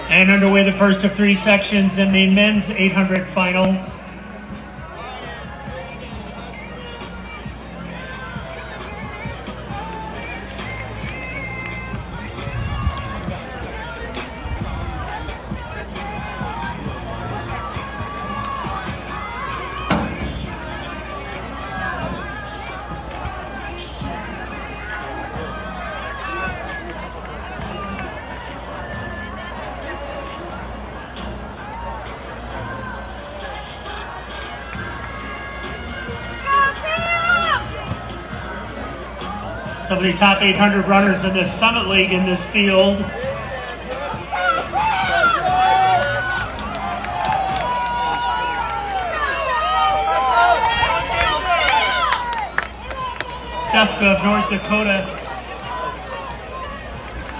And underway the first of three sections in the men's 800 final. Some of the top 800 runners in the Summit League in this field. Ceska of North Dakota.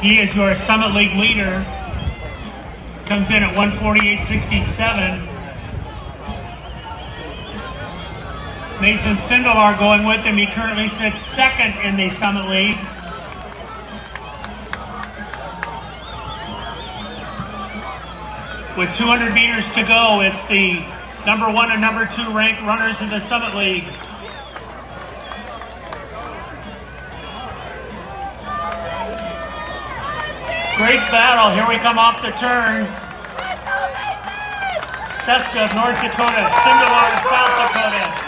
He is your Summit League leader. Comes in at 148.67. Mason Sindelar going with him. He currently sits second in the Summit League. With 200 meters to go, it's the number 1 and number 2 ranked runners in the Summit League. Great battle. Here we come off the turn. Ceska of North Dakota, Sindelar of South Dakota.